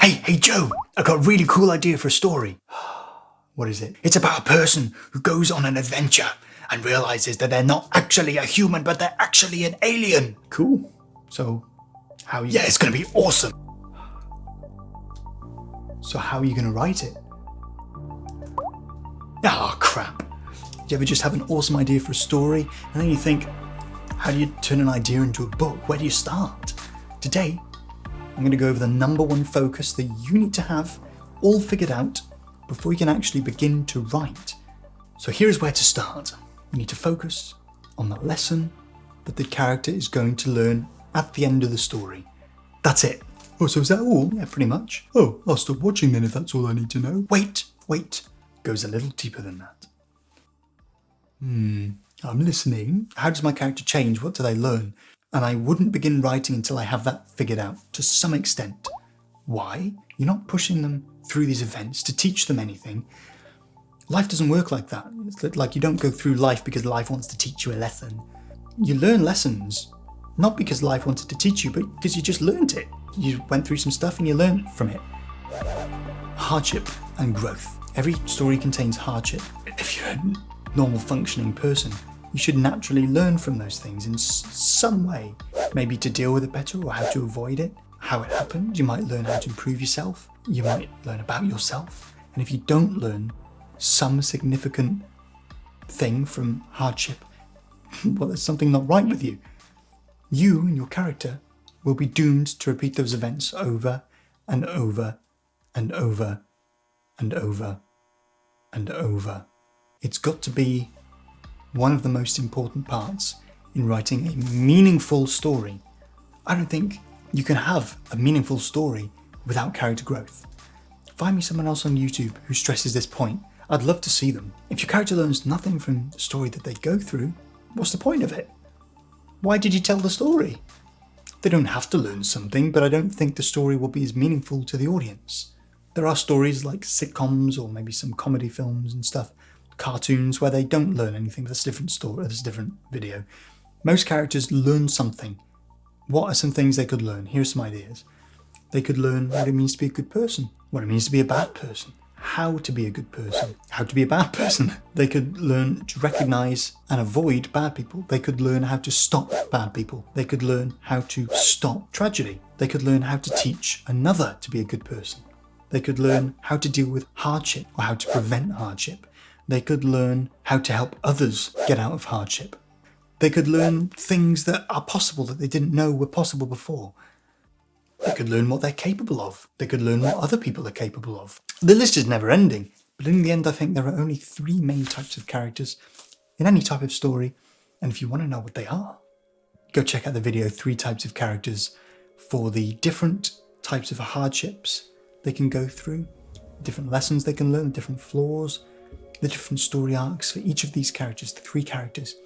Hey Joe, I got a really cool idea for a story. What is it? It's about a person who goes on an adventure and realizes that they're not actually a human, but they're actually an alien. Cool. So, how are you? Yeah, it's gonna be awesome. So how are you gonna write it? Ah, crap. Do you ever just have an awesome idea for a story and then you think, how do you turn an idea into a book? Where do you start? Today, I'm going to go over the number one focus that you need to have all figured out before you can actually begin to write. So here's where to start. You need to focus on the lesson that the character is going to learn at the end of the story. That's it. Oh, so is that all? Yeah, pretty much. Oh, I'll stop watching then if that's all I need to know. Wait. Goes a little deeper than that. I'm listening. How does my character change? What do they learn? And I wouldn't begin writing until I have that figured out, to some extent. Why? You're not pushing them through these events to teach them anything. Life doesn't work like that. It's like you don't go through life because life wants to teach you a lesson. You learn lessons, not because life wanted to teach you, but because you just learned it. You went through some stuff and you learned from it. Hardship and growth. Every story contains hardship. If you're a normal functioning person, you should naturally learn from those things in some way. Maybe to deal with it better or how to avoid it, how it happened. You might learn how to improve yourself. You might learn about yourself. And if you don't learn some significant thing from hardship, well, there's something not right with you. You and your character will be doomed to repeat those events over and over and over and over and over. It's got to be one of the most important parts in writing a meaningful story. I don't think you can have a meaningful story without character growth. Find me someone else on YouTube who stresses this point. I'd love to see them. If your character learns nothing from the story that they go through, what's the point of it? Why did you tell the story? They don't have to learn something, but I don't think the story will be as meaningful to the audience. There are stories like sitcoms or maybe some comedy films and stuff, cartoons where they don't learn anything. That's a different story, that's a different video. Most characters learn something. What are some things they could learn? Here are some ideas. They could learn what it means to be a good person, what it means to be a bad person, how to be a good person, how to be a bad person. They could learn to recognize and avoid bad people. They could learn how to stop bad people. They could learn how to stop tragedy. They could learn how to teach another to be a good person. They could learn how to deal with hardship or how to prevent hardship. They could learn how to help others get out of hardship. They could learn things that are possible that they didn't know were possible before. They could learn what they're capable of. They could learn what other people are capable of. The list is never ending, but in the end I think there are only 3 main types of characters in any type of story, and if you want to know what they are, go check out the video 3 types of characters for the different types of hardships they can go through, different lessons they can learn, different flaws, the different story arcs for each of these characters, the 3 characters.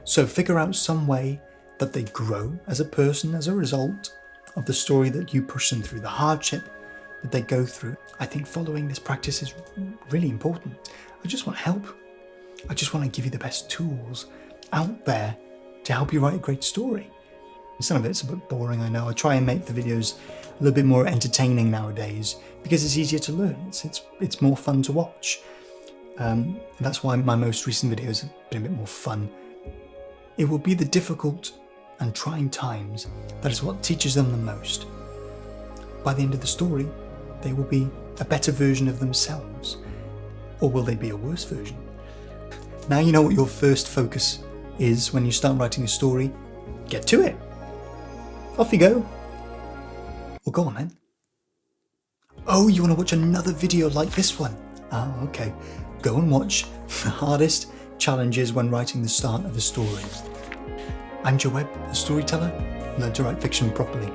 So figure out some way that they grow as a person as a result of the story that you push them through, the hardship that they go through. I think following this practice is really important. I just want help. I just want to give you the best tools out there to help you write a great story. Some of it's a bit boring, I know. I try and make the videos a little bit more entertaining nowadays because it's easier to learn. It's more fun to watch. And that's why my most recent videos have been a bit more fun. It will be the difficult and trying times that is what teaches them the most. By the end of the story, they will be a better version of themselves. Or will they be a worse version? Now you know what your first focus is when you start writing a story. Get to it. Off you go. Well, go on then. Oh, you want to watch another video like this one? Ah, okay. Go and watch the hardest challenges when writing the start of a story. I'm Joe Webb, a storyteller. Learn to write fiction properly.